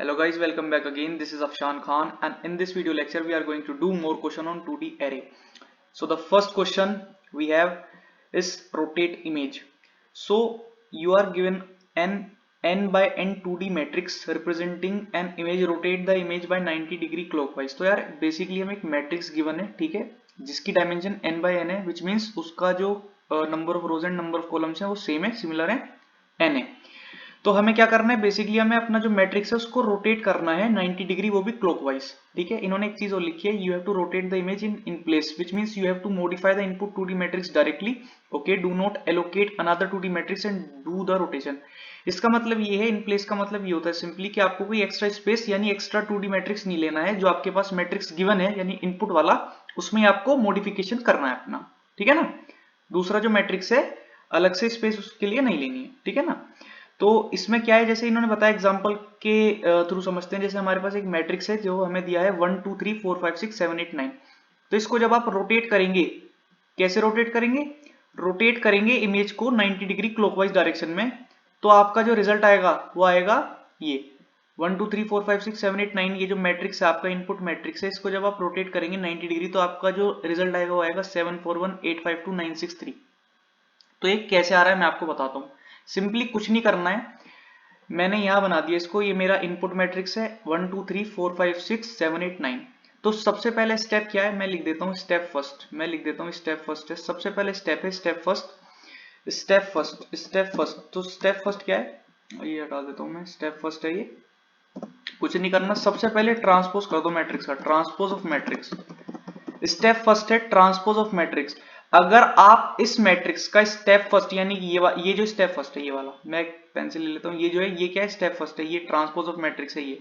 Hello guys, welcome back again. This is Afshan Khan and in this video lecture we are going to do more question on 2D array. So the first question we have is rotate image. So you are given n by n 2D matrix representing an image, rotate the image by 90 degree clockwise. तो यार basically हमें एक matrix given है, ठीक है, जिसकी dimension n by n है, which means उसका जो number of rows and number of columns है वो सेम है, सिमिलर है, n है। तो हमें क्या करना है, बेसिकली हमें अपना जो मैट्रिक्स है उसको रोटेट करना है 90 डिग्री, वो भी क्लॉकवाइज, ठीक है। इन्होंने एक चीज और लिखी है, you have to rotate the image in place, which means you have to modify the input 2D matrix directly, okay, do not allocate another 2D matrix and do the rotation. इसका मतलब ये है, इन प्लेस का मतलब ये होता है simply कि आपको कोई एक्स्ट्रा स्पेस यानी एक्स्ट्रा 2D मैट्रिक्स नहीं लेना है, जो आपके पास मैट्रिक्स गिवन है यानी इनपुट वाला, उसमें आपको मॉडिफिकेशन करना है अपना, ठीक है ना। दूसरा जो मैट्रिक्स है अलग से स्पेस उसके लिए नहीं लेनी है, ठीक है ना। तो इसमें क्या है, जैसे इन्होंने बताया एग्जांपल के थ्रू समझते हैं। जैसे हमारे पास एक मैट्रिक्स है जो हमें दिया है 1 2 3 4 5 6 7 8 9। तो इसको जब आप रोटेट करेंगे, कैसे रोटेट करेंगे, रोटेट करेंगे इमेज को 90 डिग्री क्लॉकवाइज डायरेक्शन में, तो आपका जो रिजल्ट आएगा वो आएगा ये 1 2 3 4 5 6 7 8 9। ये जो मैट्रिक्स है आपका इनपुट मैट्रिक्स है, इसको जब आप रोटेट करेंगे 90 डिग्री तो आपका जो रिजल्ट आएगा वो आएगा 7 4 1 8 5 2 9 6 3। तो ये कैसे आ रहा है मैं आपको बताता हूँ। सिंपली कुछ नहीं करना है, मैंने यहां बना दिया इसको, ये मेरा इनपुट मैट्रिक्स है 1 2 3 4 5 6 7 8 9। तो सबसे पहले स्टेप क्या है, मैं लिख देता हूं स्टेप फर्स्ट, मैं लिख देता हूं स्टेप फर्स्ट है। सबसे पहले स्टेप है step first, step first, step first. तो स्टेप फर्स्ट क्या है, ये हटा देता हूं मैं, स्टेप फर्स्ट है ये, कुछ नहीं करना, सबसे पहले ट्रांसपोज कर दो मैट्रिक्स का, transpose of matrix. Step first है ट्रांसपोज ऑफ मैट्रिक्स। अगर आप इस मैट्रिक्स का स्टेप फर्स्ट यानी ये जो स्टेप फर्स्ट है, ये वाला, मैं पेंसिल ले लेता हूं, ये जो है ये क्या है, स्टेप फर्स्ट है, ये ट्रांसपोज ऑफ मैट्रिक्स है ये,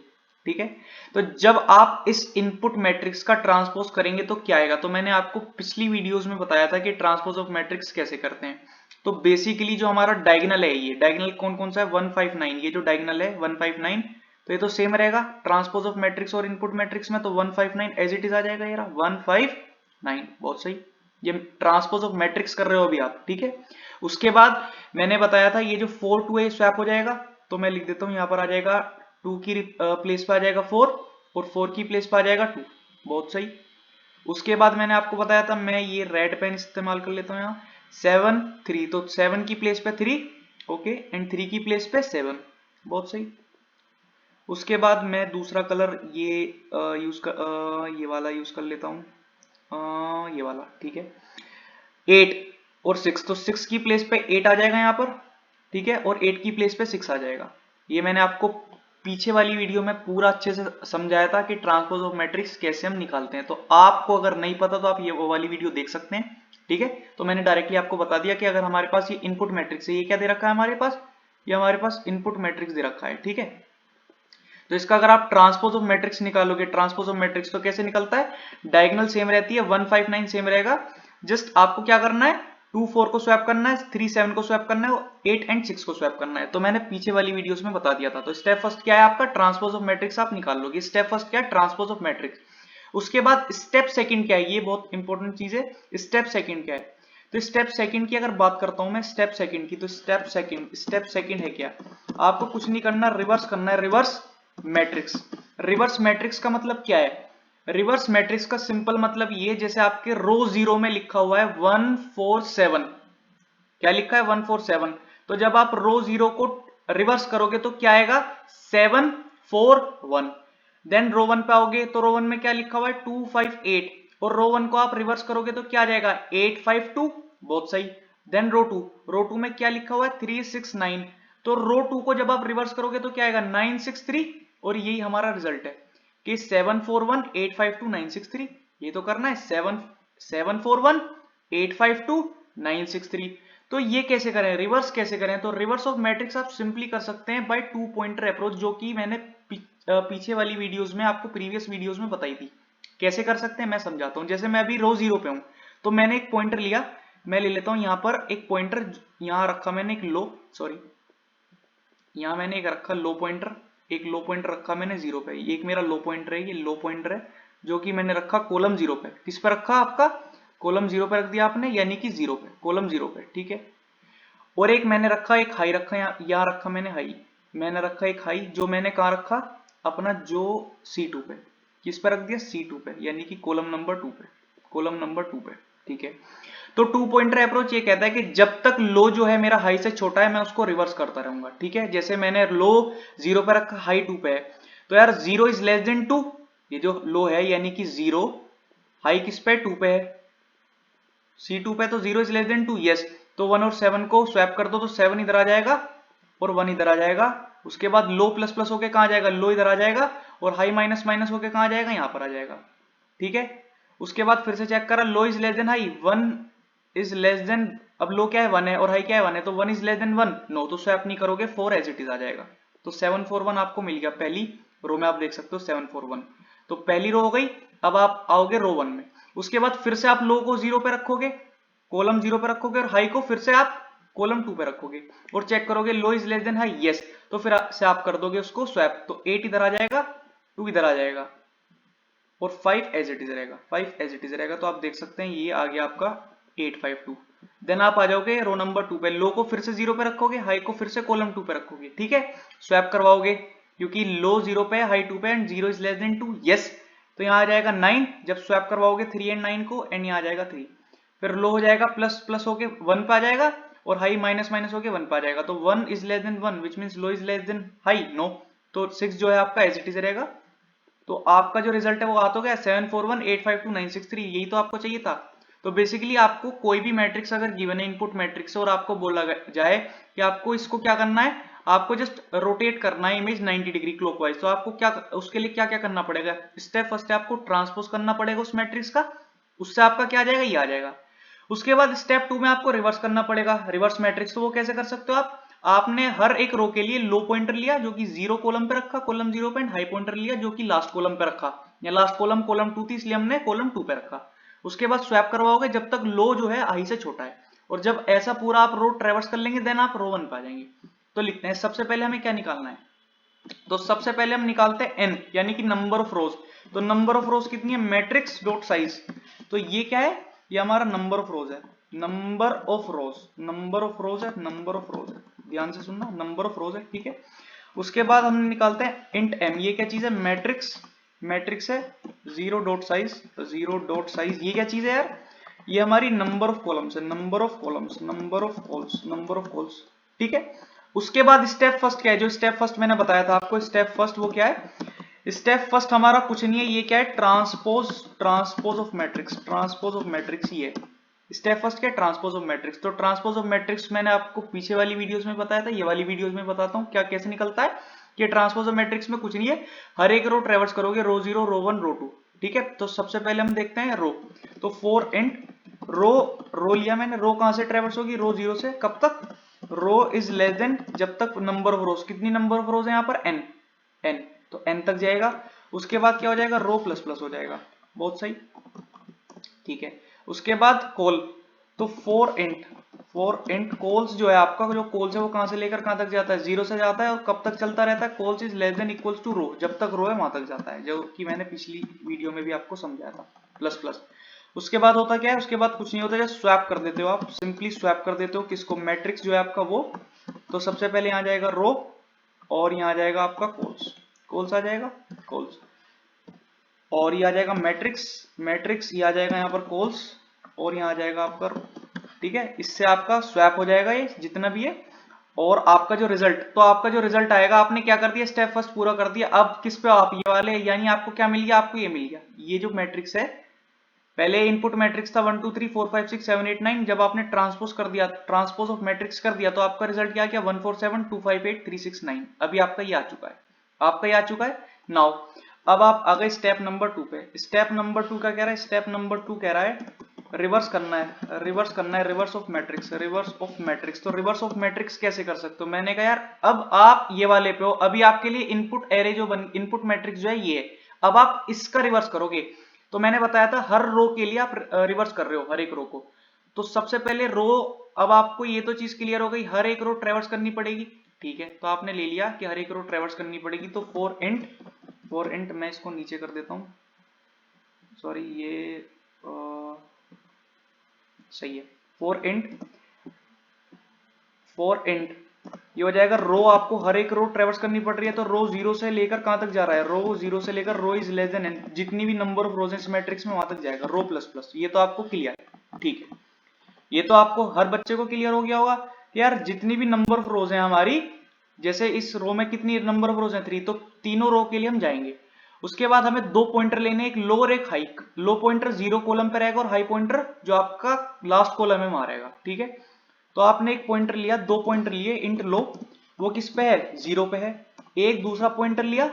ठीक है। तो जब आप इस इनपुट मैट्रिक्स का ट्रांसपोज करेंगे तो क्या आएगा, तो मैंने आपको पिछली वीडियोस में बताया था कि ट्रांसपोज ऑफ मैट्रिक्स कैसे करते हैं। तो बेसिकली जो हमारा डायगोनल है, ये डायगोनल कौन कौन सा है, 159, ये जो डायगोनल है 159, तो ये तो सेम रहेगा ट्रांसपोज ऑफ मैट्रिक्स और इनपुट मैट्रिक्स में। तो 159 एज इट इज आ जाएगा, ये रहा 159, बहुत सही। ये ट्रांसपोज ऑफ मैट्रिक्स कर रहे हो अभी आप, ठीक है। उसके बाद मैंने बताया था ये जो 4 2 है स्वैप हो जाएगा, तो मैं लिख देता हूं यहां पर आ जाएगा 2 की प्लेस पे आ जाएगा 4 और 4 की प्लेस पे आ जाएगा 2, बहुत सही। उसके बाद मैंने आपको बताया था, मैं ये रेड पेन इस्तेमाल कर लेता हूं यहाँ, 7 3, तो 7 की प्लेस पे 3, ओके, एंड 3 की प्लेस पे 7, बहुत सही। उसके बाद मैं दूसरा कलर ये ये वाला यूज कर लेता हूँ, ये वाला, ठीक है। 8 और 6, तो 6 की प्लेस पे 8 आ जाएगा यहाँ पर, ठीक है, और 8 की प्लेस पे 6 आ जाएगा। ये मैंने आपको पीछे वाली वीडियो में पूरा अच्छे से समझाया था कि ट्रांसपोज ऑफ मैट्रिक्स कैसे हम निकालते हैं। तो आपको अगर नहीं पता तो आप ये वो वाली वीडियो देख सकते हैं, ठीक है। तो मैंने डायरेक्टली आपको बता दिया कि अगर हमारे पास ये इनपुट मैट्रिक्स है, ये क्या दे रखा है हमारे पास, ये हमारे पास इनपुट मैट्रिक्स दे रखा है, ठीक है। तो इसका अगर आप ट्रांसपोज ऑफ मैट्रिक्स निकालोगे, ट्रांसपोज ऑफ मैट्रिक्स तो कैसे निकलता है, डायगोनल सेम रहती है, 159 सेम रहेगा, जस्ट आपको क्या करना है, 2 4 को स्वैप करना है, 3 7 को स्वैप करना है, 8 एंड 6 को स्वैप करना है। तो मैंने पीछे वाली वीडियोस में बता दिया था। तो स्टेप फर्स्ट क्या है आपका, ट्रांसपोज ऑफ मैट्रिक्स आप निकाल लोगे। स्टेप फर्स्ट क्या है, ट्रांसपोज ऑफ मैट्रिक्स। उसके बाद स्टेप सेकंड क्या है, ये बहुत इंपॉर्टेंट चीज है, स्टेप सेकंड क्या है। तो स्टेप सेकंड की अगर बात करता हूं मैं, स्टेप सेकंड की, तो स्टेप सेकंड है क्या, आपको कुछ नहीं करना, रिवर्स करना है, रिवर्स मैट्रिक्स। रिवर्स मैट्रिक्स का मतलब क्या है, रिवर्स मैट्रिक्स का सिंपल मतलब ये, जैसे आपके रो 0 में लिखा हुआ है 147, क्या लिखा है 147, तो जब आप रो 0 को रिवर्स करोगे तो क्या आएगा 741। देन रो 1 पे आओगे तो रो 1 में क्या लिखा हुआ है 258, और रो 1 को आप रिवर्स करोगे तो क्या आ जाएगा 852, बहुत सही। देन रो 2 में क्या लिखा हुआ है 369, तो रो 2 को जब आप रिवर्स करोगे तो क्या आएगा 963, और यही हमारा रिजल्ट है कि 741 852 963। ये तो करना है 741 852 963। तो ये कैसे करें, रिवर्स कैसे करें, तो रिवर्स ऑफ मैट्रिक्स आप सिंपली कर सकते हैं बाय 2 पॉइंटर अप्रोच, जो कि मैंने पीछे वाली वीडियोस में आपको प्रीवियस वीडियोस में बताई थी। कैसे कर सकते हैं मैं समझाता हूं। जैसे मैं अभी रो 0 पे हूं, तो मैंने एक पॉइंटर लिया, मैं ले लेता हूं यहां पर एक पॉइंटर, यहां रखा मैंने एक लो, सॉरी, यहां मैंने एक रखा लो पॉइंटर, एक लो पॉइंटर रखा मैंने 0 पे, ये एक मेरा लो पॉइंटर है, ये लो पॉइंटर है जो कि मैंने रखा कॉलम 0 पे। किस पे रखा, आपका कॉलम 0 पे रख दिया आपने, यानी कि 0 पे, कॉलम 0 पे, ठीक है। और एक मैंने रखा, एक हाई रखा, यहाँ रखा मैंने हाई, मैंने रखा एक हाई, जो मैंने कहाँ रखा, अपना जो C2 पे, किस पे रख दिया, C2 पे, यानी कि कॉलम नंबर 2 पे, कॉलम नंबर 2 पे, ठीक है। तो 2 पॉइंटर अप्रोच ये कहता है कि जब तक लो जो है मेरा हाई से छोटा है मैं उसको रिवर्स करता रहूंगा, ठीक है। जैसे मैंने लो 0 पे रखा, हाई 2 पे है, तो यार 0 इज लेस देन 2, ये जो लो है यानी कि 0, हाई किस पे, 2 पे है, C2 पे, तो 0 इज लेस देन 2, यस। तो 1 और 7 को स्वैप कर दो तो 7 इधर आ जाएगा और 1 इधर आ जाएगा। उसके बाद लो प्लस प्लस होके कहां जाएगा, लो इधर आ जाएगा, और हाई माइनस माइनस होके कहां जाएगा, यहां पर आ जाएगा, ठीक है। उसके बाद फिर से चेक करा, low is less than high, 1 is less than, अब लो क्या है 1 है और हाई क्या है 1 है, तो 1 इज लेस देन 1, नो, तो स्वैप नहीं करोगे, 4 एज इट इज आ जाएगा। तो 7 4 1 आपको मिल गया, पहली रो में आप देख सकते हो 7 4 1, तो पहली रो हो गई। अब आप आओगे रो 1 में, उसके बाद फिर से आप लो को 0 पे रखोगे, कॉलम 0 पे रखोगे, और हाई को फिर से आप कॉलम 2 पे रखोगे और चेक करोगे low is less than high, yes. तो फिर से आप कर दोगे उसको स्वैप, तो 8 इधर आ जाएगा, 2 इधर आ जाएगा, और 5 एज इट इज रहेगा, 5 एज इट इज रहेगा। तो आप देख सकते हैं ये आ गया आपका 852। देन आप आ जाओगे रो नंबर 2 पे, लो को फिर से 0 पे रखोगे, हाई को फिर से कॉलम 2 पे रखोगे, ठीक है। स्वैप करवाओगे क्योंकि लो 0 पे है, हाई 2 पे है, and 0 is less then 2, yes. तो यहाँ आ जाएगा 9, जब स्वैप करवाओगे 3 एंड 9 को, एंड यहाँ आ जाएगा 3। फिर लो हो जाएगा प्लस प्लस होके 1 पे आ जाएगा, और हाई माइनस माइनस होके 1 पे आ जाएगा, तो 1 is less than 1 which means low is less than high, no. तो 6 जो है आपका एज इट इज रहेगा। तो आपका जो रिजल्ट है वो आ तो गया 741852963, यही तो आपको चाहिए था। तो बेसिकली आपको कोई भी मैट्रिक्स अगर गिवन है, इनपुट मैट्रिक्स और आपको बोला जाए कि आपको इसको क्या करना है, आपको जस्ट रोटेट करना है इमेज 90 डिग्री क्लॉकवाइज, तो आपको क्या, उसके लिए क्या क्या करना पड़ेगा, स्टेप फर्स्ट आपको ट्रांसपोज करना पड़ेगा उस मैट्रिक्स का, उससे आपका क्या आ जाएगा, ये आ जाएगा। उसके बाद स्टेप 2 में आपको रिवर्स करना पड़ेगा, रिवर्स मैट्रिक्स, तो वो कैसे कर सकते हो आप, आपने हर एक रो के लिए लो पॉइंटर लिया जो कि 0 कॉलम पे रखा, कॉलम 0 पे, हाई पॉइंटर लिया जो कि लास्ट कॉलम पे रखा, या लास्ट कॉलम कॉलम 2 थी इसलिए हमने कॉलम 2 पे रखा। उसके बाद स्वैप करवाओगे जब तक लो जो है हाई से छोटा है, और जब ऐसा पूरा आप रो ट्रेवर्स कर लेंगे देन आप रो 1 पे आ जाएंगे। तो लिखते हैं सबसे पहले हमें क्या निकालना है, तो सबसे पहले हम निकालते हैं n, यानी कि नंबर ऑफ रोज। तो नंबर ऑफ रोज कितनी है, मैट्रिक्स डॉट साइज, तो ये क्या है, ये हमारा नंबर ऑफ रोज है, number of rose, number of रोज है, नंबर ऑफ रोज है, ध्यान से सुनना, नंबर ऑफ रोज है, ठीक है। उसके बाद हम निकालते हैं इंट m, ये क्या चीज है, मैट्रिक्स, मैट्रिक्स है 0 डॉट साइज, 0 डॉट साइज, ये क्या चीज है यार, ये हमारी नंबर ऑफ कॉलम्स है, number of columns, number of calls, number of calls, ठीक है। उसके बाद स्टेप फर्स्ट क्या है, जो स्टेप फर्स्ट मैंने बताया था आपको, स्टेप फर्स्ट वो क्या है, स्टेप फर्स्ट हमारा कुछ नहीं है, ये क्या है, transpose, transpose of matrix, transpose of matrix, ये स्टेप फर्स्ट क्या है, ट्रांसपोज ऑफ मैट्रिक्स। तो ट्रांसपोज ऑफ मैट्रिक्स मैंने आपको पीछे वाली वीडियोस में बताया था, ये वाली वीडियोस में बताता हूँ क्या कैसे निकलता है। कि ट्रांसपोज ऑफ मैट्रिक्स में कुछ नहीं है, हर एक रो ट्रेवर्स करोगे, रो 0, रो 1, रो 2, ठीक है। तो सबसे पहले हम देखते हैं रो, तो 4 इंट रो, रो लिया मैंने, रो कहां से ट्रेवर्स होगी, रो 0 से, कब तक, रो इज लेस देन, जब तक नंबर ऑफ रोज, कितनी नंबर ऑफ रोज है यहाँ पर, n, n, तो n तक जाएगा। उसके बाद क्या हो जाएगा, रो प्लस प्लस हो जाएगा, बहुत सही, ठीक है। उसके बाद कॉल, तो 4 इंट कॉल्स जो है आपका, जो कॉल्स है वो कहां से लेकर कहां तक जाता है, 0 से जाता है, और कब तक चलता रहता है, cols is less than equals to row, जब तक रो है वहां तक जाता है, जो कि मैंने पिछली वीडियो में भी आपको समझाया था, प्लस प्लस। उसके बाद होता क्या है, उसके बाद कुछ नहीं होता, जस्ट स्वैप कर देते हो आप, सिंपली स्वैप कर देते हो किसको, मैट्रिक्स जो है आपका वो, तो सबसे पहले यहाँ जाएगा रो, और यहाँ आ जाएगा आपका कॉल्स, कॉल्स आ जाएगा, कॉल्स, और ये आ जाएगा मैट्रिक्स, मैट्रिक्स ये आ जाएगा यहाँ पर कॉल्स, और यहाँ आ जाएगा आपका रो, ठीक है। इससे आपका स्वैप हो जाएगा ये जितना भी है, और आपका जो रिजल्ट, तो आपका जो रिजल्ट आएगा, आपने क्या कर दिया, स्टेप फर्स्ट पूरा कर दिया, अब किस पे आप ये वाले, यानी आपको क्या मिल गया, आपको ये मिल गया, ये जो मैट्रिक्स है, पहले इनपुट मैट्रिक्स था 1 2 3 4 5 6 7 8 9, जब आपने ट्रांसपोज कर दिया, ट्रांसपोज ऑफ मैट्रिक्स कर दिया, तो आपका रिजल्ट क्या किया, 1 4 7 2 5 8 3 6 9, अभी आपका ये आ चुका है, आपका ये आ चुका है। नाउ अब आप आ गए स्टेप नंबर 2 पे, स्टेप नंबर 2 का कह रहा है, स्टेप नंबर 2 कह रहा है रिवर्स करना है, रिवर्स करना है, reverse of matrix, reverse of matrix. तो रिवर्स ऑफ मैट्रिक्स कैसे कर सकते हो, मैंने कहा यार अब आप ये वाले पे हो, अभी आपके लिए इनपुट एरे जो इनपुट मैट्रिक्स जो है ये है, अब आप इसका रिवर्स करोगे। तो मैंने बताया था हर रो के लिए आप रिवर्स कर रहे हो, हर एक रो को। तो सबसे पहले रो, अब आपको ये तो चीज क्लियर हो गई, हर एक रो ट्रेवर्स करनी पड़ेगी, ठीक है। तो आपने ले लिया कि हर एक रो ट्रेवर्स करनी पड़ेगी, तो 4 इंट मैं इसको नीचे कर देता हूं, सॉरी ये सही है, 4 इंट ये हो जाएगा रो, आपको हर एक रो ट्रेवर्स करनी पड़ रही है, तो रो 0 से लेकर कहां तक जा रहा है, रो 0 से लेकर रो इज लेस देन n, जितनी भी नंबर ऑफ रोज इस मैट्रिक्स में वहां तक जाएगा, रो प्लस प्लस। ये तो आपको क्लियर है, ठीक है। ये तो आपको हर बच्चे को क्लियर हो गया होगा कि यार जितनी भी नंबर ऑफ रोज हैं हमारी, जैसे इस रो में कितनी नंबर ऑफ रोज हैं 3, तो तीनों रो के लिए हम जाएंगे। उसके बाद हमें दो पॉइंटर लेने, एक लो और एक हाई। लो पॉइंटर 0 कॉलम पे रहेगा और हाई पॉइंटर जो आपका लास्ट कॉलम में वहां रहेगा, ठीक है। तो आपने एक पॉइंटर लिया, दो पॉइंटर लिए इंट लो, वो किस पे है, 0 पे है। एक दूसरा पॉइंटर लिया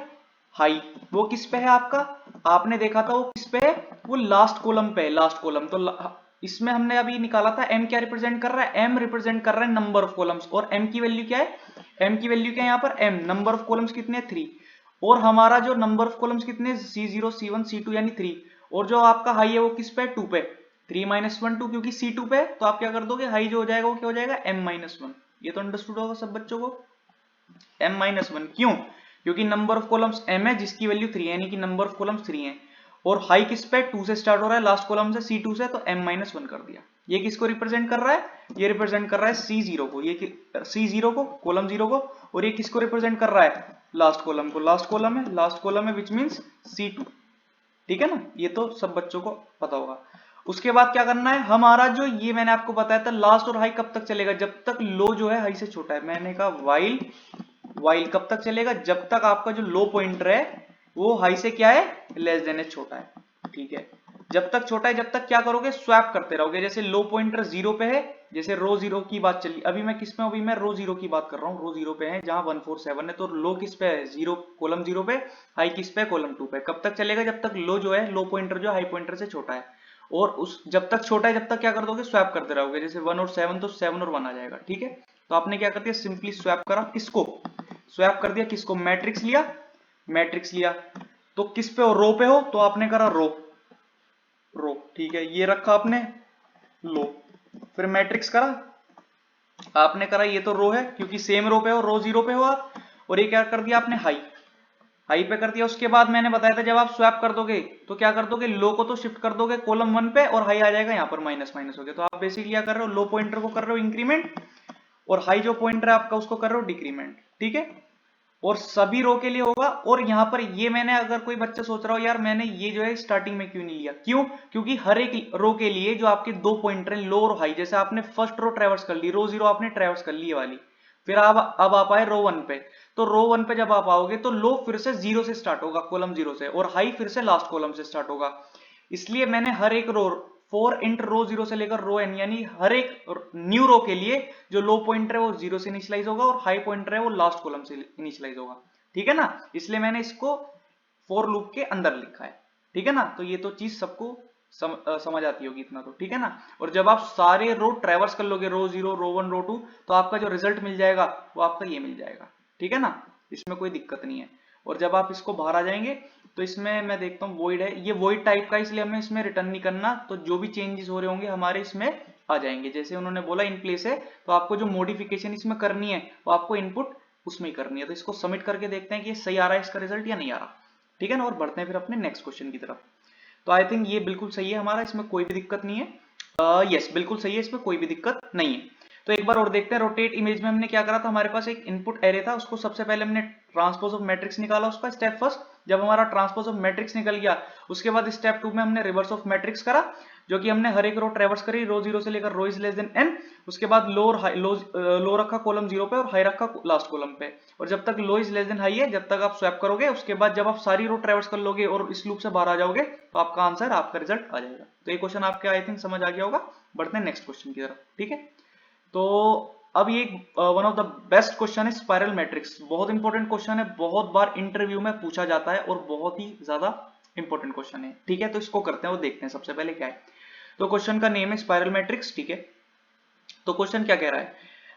हाई, वो किस पे है आपका, आपने देखा था वो किस पे है, वो लास्ट कॉलम पे है, लास्ट कॉलम। तो इसमें हमने अभी निकाला था m क्या रिप्रेजेंट कर रहा है, m रिप्रेजेंट कर रहा है नंबर ऑफ कॉलम्स, और m की वैल्यू क्या है, m की वैल्यू क्या है यहाँ पर, m नंबर ऑफ कॉलम्स कितने 3, और हमारा जो नंबर ऑफ कॉलम्स कितने C0 C1 C2 यानी 3, और जो आपका हाई है वो किस पे, 2 पे, 3 - 1 2, क्योंकि C2 पे, तो आप क्या कर दोगे, हाई जो हो जाएगा वो क्या हो जाएगा, m-1। ये तो अंडरस्टूड होगा सब बच्चों को, m-1 क्यों, क्योंकि नंबर ऑफ कॉलम्स m है जिसकी वैल्यू 3 है, यानी कि नंबर ऑफ कॉलम्स 3 है, और हाई किस पे, 2 से स्टार्ट हो रहा है, लास्ट कॉलम से C2 से, तो m-1 कर दिया। ये किसको रिप्रेजेंट कर रहा है, ये रिप्रेजेंट कर रहा है C0 को, ये C0 को, कॉलम 0 को, और ये किसको रिप्रेजेंट कर रहा है, लास्ट कॉलम को, लास्ट कॉलम है, लास्ट कॉलम है विच मींस C2, ठीक है ना। ये तो सब बच्चों को पता होगा। उसके बाद क्या करना है, हमारा जो ये मैंने आपको बताया था लास्ट और हाई कब तक चलेगा, जब तक लो जो है हाई से छोटा है। मैंने कहा वाइल कब तक चलेगा, जब तक आपका जो लो पॉइंटर है वो हाई से क्या है, लेस देन है, छोटा है, ठीक है। जब तक छोटा है, जब तक क्या करोगे, स्वैप करते रहोगे। जैसे लो पॉइंटर 0 पे है, जैसे रो 0 की बात चली, अभी मैं किस में, अभी मैं रो 0 की बात कर रहा हूँ, रो 0 पे है जहां 147 है, तो लो किस पे है, 0 कॉलम 0 पे, हाई किस पे, कॉलम 2 पे। कब तक चलेगा, जब तक लो जो है, लो पॉइंटर जो हाई पॉइंटर से छोटा है, और उस जब तक छोटा है जब तक क्या कर दोगे, स्वैप करते रहोगे। जैसे 1 और 7, तो 7 और 1 आ जाएगा, ठीक है। तो आपने क्या कर दिया, सिंपली स्वैप करा, किसको स्वैप कर दिया, किसको, मैट्रिक्स लिया, मैट्रिक्स लिया, तो किस पे हो, रो पे हो, तो आपने करा रो, ठीक है, ये रखा आपने लो, फिर मैट्रिक्स करा, आपने करा, ये तो रो है क्योंकि सेम रो पे हो, रो 0 पे हो आप, और ये क्या कर दिया आपने, हाई पे कर दिया। उसके बाद मैंने बताया था जब आप स्वैप कर दोगे तो क्या कर दोगे, लो को तो शिफ्ट कर दोगे कॉलम 1 पे, और हाई आ जाएगा यहाँ पर माइनस माइनस हो गया। तो आप बेसिकली क्या कर रहे हो, लो पॉइंटर को कर रहे हो इंक्रीमेंट, और हाई जो पॉइंटर है आपका उसको कर रहे हो डिक्रीमेंट, ठीक है। और सभी रो के लिए होगा। और यहाँ पर ये मैंने, अगर कोई बच्चा सोच रहा हो यार मैंने ये जो है स्टार्टिंग में क्यों नहीं लिया, क्यों, क्योंकि हर एक रो के लिए जो आपके दो पॉइंटर हैं, लो और हाई, जैसे आपने फर्स्ट रो ट्रेवर्स कर ली, रो 0 आपने ट्रेवर्स कर ली वाली, फिर अब आप आए रो 1 पे, तो रो 1 पे जब आप आओगे तो लो फिर से 0 से स्टार्ट होगा, कॉलम 0 से, और हाई फिर से लास्ट कॉलम से स्टार्ट होगा। इसलिए मैंने हर एक रो 4 इंट रो 0 से लेकर रो n, यानी हर एक न्यू रो के लिए जो लो पॉइंटर है वो 0 से इनिशियलाइज होगा, और हाई पॉइंटर है वो लास्ट कॉलम से इनिशियलाइज होगा, ठीक है ना। इसलिए मैंने इसको फॉर लूप के अंदर लिखा है, ठीक है ना। तो ये तो चीज सबको समझ आती होगी इतना तो, ठीक है ना। और जब आप सारे रो ट्रेवर्स कर लोगे, रो 0 रो 1 रो 2, तो आपका जो रिजल्ट मिल जाएगा वो आपका ये मिल जाएगा, ठीक है ना, इसमें कोई दिक्कत नहीं है। और जब आप इसको बाहर आ जाएंगे तो इसमें मैं देखता हूँ वॉइड है, ये वॉइड टाइप का, इसलिए हमें इसमें रिटर्न नहीं करना, तो जो भी चेंजेस हो रहे होंगे हमारे इसमें आ जाएंगे। जैसे उन्होंने बोला इन प्लेस है, तो आपको जो मॉडिफिकेशन इसमें करनी है वो आपको इनपुट उसमें ही करनी है। तो इसको सबमिट करके देखते हैं कि ये सही आ रहा है इसका रिजल्ट या नहीं आ रहा, ठीक है ना। और बढ़ते हैं फिर अपने नेक्स्ट क्वेश्चन की तरफ। तो आई थिंक ये बिल्कुल सही है हमारा, इसमें कोई भी दिक्कत नहीं है। यस बिल्कुल सही है, इसमें कोई भी दिक्कत नहीं है। तो एक बार और देखते हैं, रोटेट इमेज में हमने क्या करा था, हमारे पास एक इनपुट एरे था, उसको सबसे पहले हमने ट्रांसपोज ऑफ मैट्रिक्स निकाला उसका स्टेप फर्स्ट। जब हमारा ट्रांसपोज ऑफ मैट्रिक्स निकल गया, उसके बाद स्टेप 2 में हमने रिवर्स ऑफ मैट्रिक्स करा, जो कि हमने हर एक रो ट्रेवर्स करी, रो 0 से लेकर रो इज लेस देन n। उसके बाद लो और हाई, लो रखा कॉलम 0 पे और हाई रखा लास्ट कॉलम पे, और जब तक लो इज लेस देन हाई है जब तक आप स्वैप करोगे। उसके बाद जब आप सारी रो ट्रेवर्स कर लोगे और इस लूप से बाहर आ जाओगे तो आपका आंसर, आपका रिजल्ट आ जाएगा। तो ये क्वेश्चन आपके आई थिंक समझ आ गया होगा। बढ़ते हैं नेक्स्ट क्वेश्चन की तरफ, ठीक है। तो अब ये one of the best question है स्पाइरल मैट्रिक्स, बहुत इंपॉर्टेंट क्वेश्चन है, बहुत बार इंटरव्यू में पूछा जाता है और बहुत ही ज्यादा इंपॉर्टेंट क्वेश्चन है, ठीक है। तो इसको करते हैं और देखते हैं सबसे पहले क्या है। तो क्वेश्चन का नेम है स्पाइरल मैट्रिक्स, ठीक है। तो क्वेश्चन क्या कह रहा है,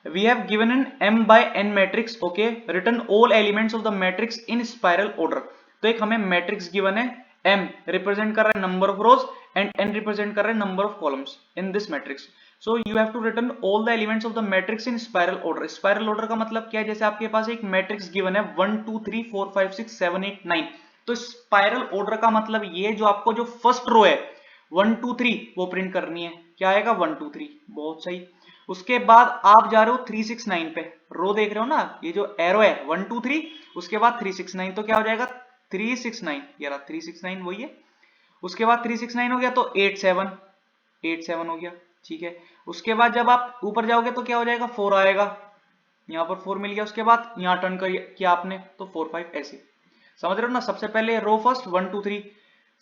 we have given an m by n matrix, okay, written all elements of the matrix in spiral order। तो एक हमें मैट्रिक्स गिवन है, m रिप्रेजेंट कर रहा है number of rows and n represent कर रहा है number of columns in this matrix. So you have to return all the elements of the matrix in spiral order. Spiral order का मतलब क्या है, जैसे आपके पास एक मैट्रिक्स गिवन है 1 2 3 4 5 6 7 8 9, तो स्पाइरल ऑर्डर का मतलब ये जो आपको जो फर्स्ट रो है 1 2 3 वो प्रिंट करनी है, क्या आएगा 1 2 3, बहुत सही। उसके बाद आप जा रहे हो 3 6 9 पे, रो देख रहे हो ना, ये जो एरो है 1 2 3 उसके बाद 369, तो क्या हो जाएगा 369, ये रहा 369 वही है। उसके बाद 369 हो गया तो 87 हो गया, ठीक है। उसके बाद जब आप ऊपर जाओगे तो क्या हो जाएगा 4 आएगा, यहाँ पर 4 मिल गया। उसके बाद यहाँ टर्न किया आपने तो 4 5 ऐसे, समझ रहे हो ना। सबसे पहले रो फर्स्ट 1 2 3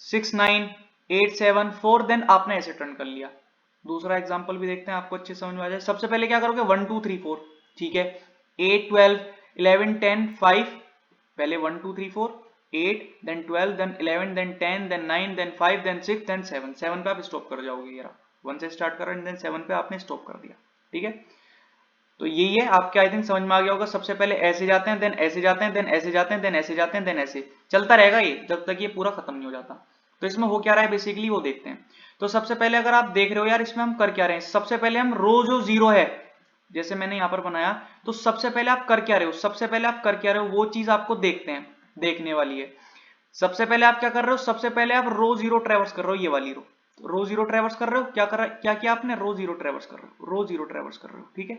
6 9 8 7 4, देन आपने ऐसे टर्न कर लिया। दूसरा एग्जांपल भी देखते हैं, आपको अच्छे समझ में आ जाए। सबसे पहले क्या करोगे 1 2 3 4, ठीक है। 8 12 11 10 5, पहले 1 2 3 4 8 then 12 then 11 then 10 then 9 then 5 then 6 then 7, 7 पे आप स्टॉप कर जाओगे। ये 1 से स्टार्ट कर रहे हैं देन 7 पे आपने स्टॉप कर दिया, ठीक है। तो यही है, आपके आई थिंक समझ में आ गया होगा। सबसे पहले ऐसे जाते हैं, देन ऐसे जाते हैं, देन ऐसे जाते हैं, देन ऐसे जाते हैं, देन ऐसे चलता रहेगा ये जब तक ये पूरा खत्म नहीं हो जाता। तो इसमें हो क्या रहा है बेसिकली वो देखते हैं। तो सबसे पहले अगर आप देख रहे हो यार इसमें हम कर क्या रहे हैं, सबसे पहले हम रो जो जीरो है जैसे मैंने यहां पर बनाया, तो सबसे पहले आप कर क्या रहे हो, सबसे पहले आप कर क्या रहे हो वो चीज आपको देखते हैं, देखने वाली है। सबसे पहले आप क्या कर रहे हो, सबसे पहले आप रो जीरो ट्रेवर्स कर रहे हो, ये वाली रो जीरो ट्रेवर्स कर रहे हो। क्या किया आपने, रो जीरो ट्रेवर्स कर रहे हो, रो जीरो ट्रेवर्स कर रहे हो, ठीक है।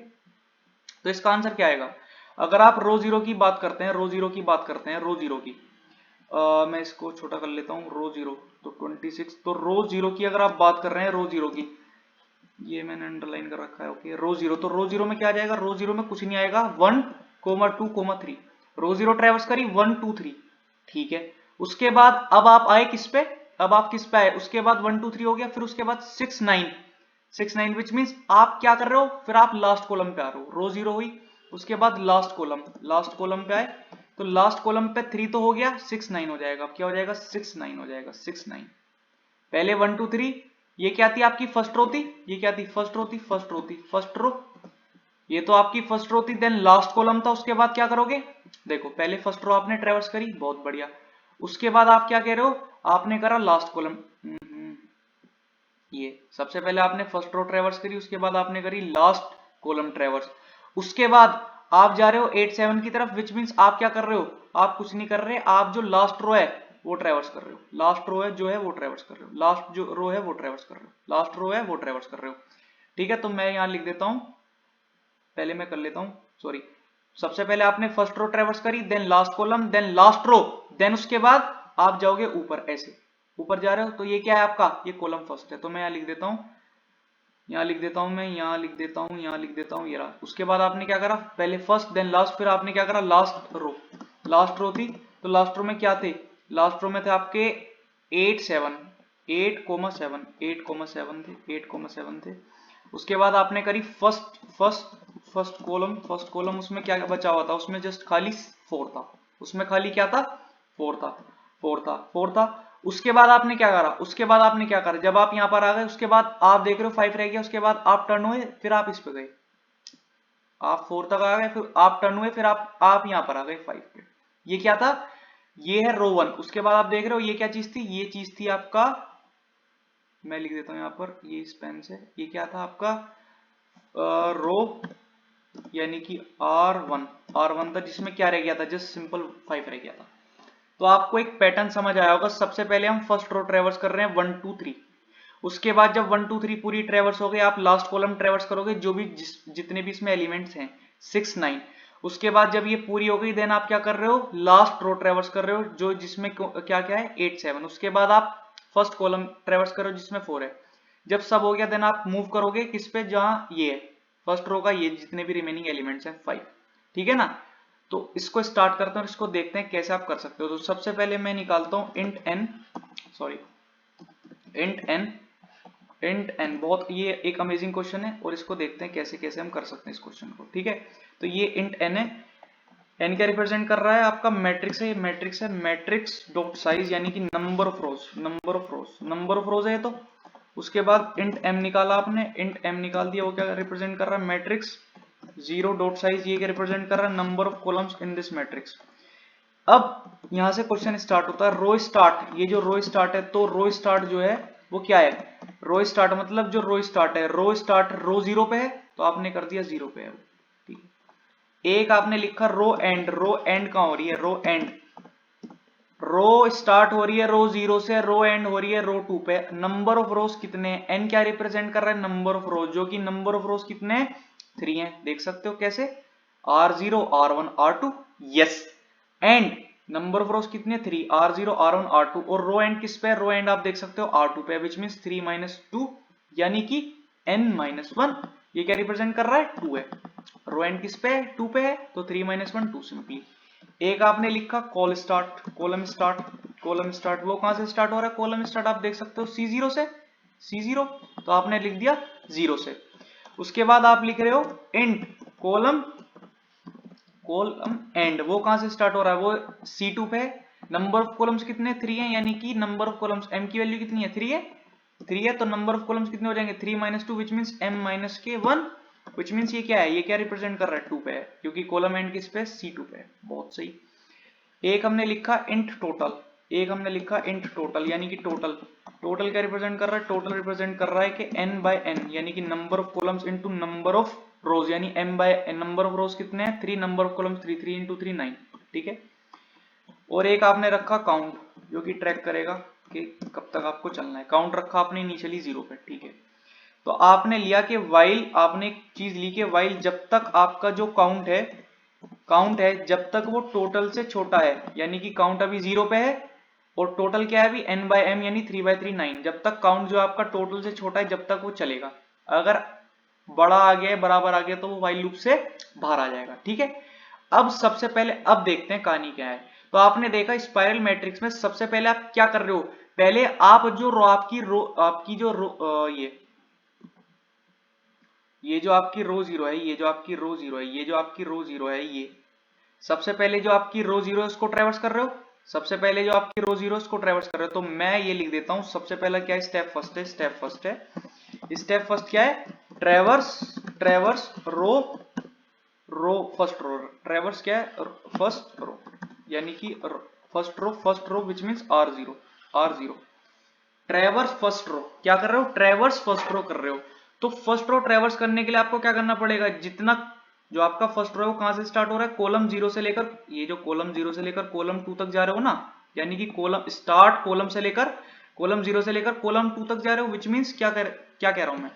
तो इसका आंसर क्या आएगा, अगर आप रो जीरो की बात करते हैं, रो जीरो की बात करते हैं, रो जीरो की मैं इसको छोटा कर लेता हूँ, रो जीरो तो 26, तो रो जीरो की अगर आप बात कर रहे हैं, रो जीरो की ये मैंने अंडरलाइन कर रखा है, ओके। रो जीरो, तो रो जीरो में क्या आ जाएगा, रो जीरो में कुछ नहीं आएगा, 1 2 3, रो जीरो ट्रेवर्स करी 1 2 3, ठीक है। उसके बाद अब आप आए किस पे, अब आप किस पे आए, उसके बाद 1 2 3 हो गया, फिर उसके बाद 6 9 विच मीन्स आप क्या कर रहे हो, फिर आप लास्ट कॉलम पे आ रहे हो, रो जीरो हुई, उसके बाद लास्ट कॉलम पे आए, तो लास्ट कॉलम पे 3 तो हो गया, 6 9 हो जाएगा। अब क्या हो जाएगा 6 9 हो जाएगा, 6 9। पहले 1 2 3 ये क्या थी आपकी फर्स्ट रो थी, ये क्या थी फर्स्ट रो थी, फर्स्ट रो, ये तो आपकी फर्स्ट रो थी, देन लास्ट कॉलम था। उसके बाद क्या करोगे, देखो पहले फर्स्ट रो आपने ट्रेवर्स करी, बहुत बढ़िया। उसके बाद आप क्या कह रहे हो, आपने करा लास्ट कॉलम, ये सबसे पहले आपने फर्स्ट रो ट्रेवर्स करी, उसके बाद आपने करी लास्ट कॉलम ट्रेवर्स, उसके बाद आप जा रहे हो 8 7 की तरफ, विच मीन्स आप क्या कर रहे हो, आप कुछ नहीं कर रहे, आप जो लास्ट रो है वो ट्रेवर्स कर रहे हो, लास्ट रो है जो है वो ट्रेवर्स कर रहे हो, लास्ट जो रो है वो ट्रेवर्स कर रहे हो, लास्ट रो है वो ट्रेवर्स कर रहे हो, ठीक है। तो मैं यहां लिख देता हूं, पहले मैं कर लेता हूं, सॉरी। सबसे पहले आपने फर्स्ट रो ट्रेवर्स करी, then last column, then last row, then उसके बाद आप जाओगे ऊपर, ऐसे ऊपर जा रहे हो, तो ये क्या है आपका, ये कॉलम फर्स्ट है, तो मैं यहां लिख देता हूं, यहाँ लिख देता हूं, मैं यहाँ लिख देता हूं, यहाँ लिख देता हूं, ये रहा। उसके बाद आपने क्या करा, पहले फर्स्ट देन लास्ट, फिर आपने क्या करा लास्ट रो थी, तो लास्ट रो में क्या थे, लास्ट रो में थे आपके 8 7 8,7 थे। उसके बाद आपने करी फर्स्ट कॉलम, उसमें क्या बचा हुआ था, उसमें जस्ट खाली 4 था, उसमें खाली क्या था 4 था। उसके बाद आपने क्या करा, उसके बाद आपने क्या करा, जब आप यहां पर आ गए उसके बाद आप देख रहे हो 5 रह गया, उसके बाद आप टर्न हुए, फिर आप इस पे गए, आप 4 तक आ गए, फिर आप टर्न हुए, फिर आप यहां पर आ गए 5 पे। ये क्या था, ये है रो 1। उसके बाद आप देख रहे हो ये क्या चीज थी, ये चीज थी आपका, मैं लिख देता हूं यहां पर, ये इस पेन से, ये क्या था आपका रो यानी कि R1 था, जिसमें क्या रह गया था, जस्ट सिंपल 5 रह गया था। तो आपको एक पैटर्न समझ आया होगा। सबसे पहले हम फर्स्ट रो ट्रेवर्स कर रहे हैं 1 2 3, उसके बाद जब 1 2 3 पूरी ट्रेवर्स हो गई, आप लास्ट कॉलम ट्रेवर्स करोगे, जो भी जितने भी इसमें एलिमेंट्स हैं 6 9। उसके बाद जब ये पूरी हो गई, देन आप क्या कर रहे हो, लास्ट रो ट्रेवर्स कर रहे हो, जो जिसमें क्या क्या है 8 7। उसके बाद आप फर्स्ट कॉलम ट्रेवर्स करो जिसमें 4 है। जब सब हो गया, देन आप मूव करोगे किस पे, जहां ये है फर्स्ट रो का, ये जितने भी रिमेनिंग एलिमेंट्स हैं 5, ठीक है ना। तो इसको स्टार्ट करते हैं और इसको देखते हैं कैसे आप कर सकते हो। तो सबसे पहले मैं निकालता हूं इंट एन, बहुत ये एक अमेजिंग क्वेश्चन है और इसको देखते हैं कैसे कैसे हम कर सकते हैं इस क्वेश्चन को, ठीक है। तो ये इंट एन है, एन क्या रिप्रेजेंट कर रहा है आपका, मैट्रिक्स है, मैट्रिक्स डॉट साइज यानी कि नंबर ऑफ रोज है ये। तो उसके बाद इंट एम निकाला आपने, इंट एम निकाल दिया, वो क्या रिप्रेजेंट कर रहा है, मैट्रिक्स 0 डॉट साइज, ये क्या रिप्रेजेंट कर रहा है, number of columns in this matrix. अब यहां से क्वेश्चन स्टार्ट होता है, रो स्टार्ट, ये जो रो स्टार्ट है, तो रो स्टार्ट जो है वो क्या है, रो स्टार्ट मतलब जो रो स्टार्ट है, रो स्टार्ट रो 0 पे है, तो आपने कर दिया 0 पे है, ठीक है। एक आपने लिखा रो एंड कहां हो रही है, रो स्टार्ट हो रही है रो 0 से, रो एंड हो रही है रो 2 पे। नंबर ऑफ रोज कितने हैं, एन क्या रिप्रेजेंट कर रहा है, नंबर ऑफ रोज, जो कि नंबर ऑफ रोज कितने हैं 3 हैं, देख सकते हो कैसे, R0 R1 R2 yes, and number of rows कितने 3 R0 R1 R2 और रो एंड किस पे, रो एंड आप देख सकते हो R2 पे, विच मींस 3 माइनस 2 यानी कि n माइनस 1, ये क्या रिप्रेजेंट कर रहा है 2 है, रो एंड किस पे 2 पे है तो 3 माइनस 1 2 सिंपली। एक आपने लिखा call start, column start, column start वो कहां से स्टार्ट हो रहा है, कॉलम स्टार्ट आप देख सकते हो C0 से, C0 तो आपने लिख दिया 0 से। उसके बाद आप लिख रहे हो इंट कॉलम, कॉलम एंड वो कहां से स्टार्ट हो रहा है, वो C2 पे है, नंबर ऑफ कॉलम्स कितने 3 है, यानी कि नंबर ऑफ कॉलम्स m की वैल्यू कितनी है 3 है, 3 है तो नंबर ऑफ कॉलम्स कितने हो जाएंगे 3 minus 2 which means m minus के 1, विच मींस ये क्या है, ये क्या रिप्रेजेंट कर रहा है 2 पे है, क्योंकि कॉलम एंड किस पे C2 पे है, बहुत सही। एक हमने लिखा इंट टोटल, एक हमने लिखा इंट टोटल यानी कि टोटल, टोटल क्या रिप्रेजेंट कर रहा है, टोटल रिप्रेजेंट कर रहा है कि n बाय n यानी कि number of columns into number of rows, यानी m by n number of rows कितने हैं 3, नंबर ऑफ कॉलम्स 3, 3 इंटू 3 9, ठीक है। और एक आपने रखा काउंट जो कि ट्रैक करेगा कि कब तक आपको चलना है, काउंट रखा आपने इनिशियली 0 पे, ठीक है। तो आपने लिया कि वाइल, आपने एक चीज ली कि वाइल जब तक आपका जो काउंट है, काउंट है जब तक वो टोटल से छोटा है, यानी कि काउंट अभी 0 पे है और टोटल क्या है अभी n बाय m यानी 3 बाय 3 9, जब तक काउंट जो आपका टोटल से छोटा है जब तक वो चलेगा, अगर बड़ा आ गया बराबर आ गया तो वो वाइल लूप से बाहर आ जाएगा, ठीक है। अब सबसे पहले अब देखते हैं कहानी क्या है। तो आपने देखा स्पाइरल मैट्रिक्स में सबसे पहले आप क्या कर रहे हो, पहले आप जो रो आपकी जो रो ये जो आपकी रो 0 है, ये जो आपकी रो 0 है, ये जो आपकी रो 0 है, ये सबसे पहले जो आपकी रो 0 है उसको ट्रैवर्स कर रहे हो, सबसे पहले जो आपकी रो 0 है उसको ट्रैवर्स कर रहे हो, तो मैं ये लिख देता हूं सबसे पहला क्या है, स्टेप फर्स्ट है, स्टेप फर्स्ट है, स्टेप फर्स्ट क्या है, traverse, traverse row, row first row, traverse क्या है फर्स्ट रो, यानी कि first row which means R0, R0 traverse first row, क्या कर रहे हो ट्रैवर्स फर्स्ट रो कर रहे हो। तो फर्स्ट रो ट्रैवर्स करने के लिए आपको क्या करना पड़ेगा, जितना जो आपका फर्स्ट रो है वो कहां से स्टार्ट हो रहा है, कॉलम 0 से लेकर, ये जो कॉलम 0 से लेकर कॉलम 2 तक जा रहे हो ना, यानी कि कॉलम स्टार्ट कॉलम से लेकर कॉलम 0 से लेकर कॉलम 2 तक जा रहे हो, विच मींस क्या कह रहा हूं मैं,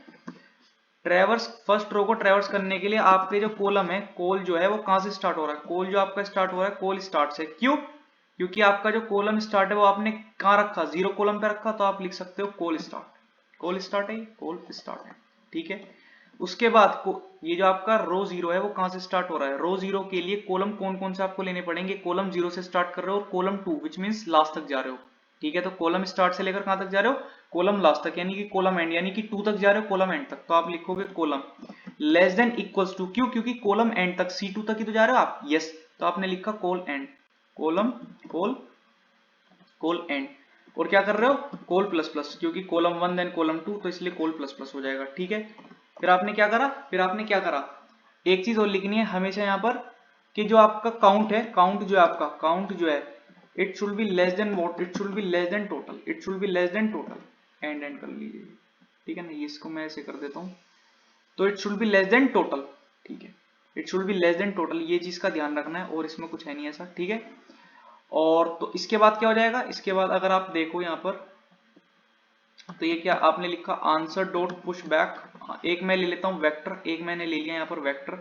ट्रैवर्स फर्स्ट रो को ट्रैवर्स करने के लिए आपके जो कॉलम है, कॉल जो है वो कहां से स्टार्ट हो रहा है, कॉल जो आपका स्टार्ट हो रहा है कॉल स्टार्ट से, क्यों, क्योंकि आपका जो कॉलम स्टार्ट है वो आपने कहां रखा 0 कॉलम पे रखा, तो आप लिख सकते हो कॉल स्टार्ट, कॉल स्टार्ट है, कॉल स्टार्ट है, ठीक है। उसके बाद ये जो आपका रो 0 है वो कहां से स्टार्ट हो रहा है, रो 0 के लिए कॉलम कौन कौन से आपको लेने पड़ेंगे, कॉलम 0 से स्टार्ट कर रहे हो और कॉलम 2 विच मींस लास्ट तक जा रहे हो, ठीक है। तो कॉलम स्टार्ट से लेकर कहां तक जा रहे हो, कॉलम लास्ट तक, यानी कि कॉलम एंड, यानी कि 2 तक जा रहे हो कॉलम एंड तक, तो आप लिखोगे column less than equals to, क्यों, क्योंकि कॉलम एंड तक C2 तक ही तो जा रहे हो आप, यस, तो आपने लिखा call and, column call and, और क्या कर रहे हो कॉल प्लस प्लस, क्योंकि कॉलम 1 देन कॉलम 2 तो इसलिए कॉल प्लस प्लस हो जाएगा, ठीक है। फिर आपने क्या करा, फिर आपने क्या करा, एक चीज और लिखनी है हमेशा यहाँ पर कि जो आपका काउंट है, काउंट जो है आपका काउंट जो है it should be less than what, it should be less than total, it should be less than total, and कर लीजिए, ठीक है ना, ये इसको मैं ऐसे कर देता हूँ, तो it should be less than total, ठीक है, it should be less than total, ये चीज का ध्यान रखना है, और इसमें कुछ है नहीं ऐसा, ठीक है। और तो इसके बाद क्या हो जाएगा, इसके बाद अगर आप देखो यहाँ पर तो ये क्या आपने लिखा आंसर डॉट पुश बैक, एक मैं ले लेता हूँ वेक्टर, एक मैंने ले लिया यहाँ पर वेक्टर,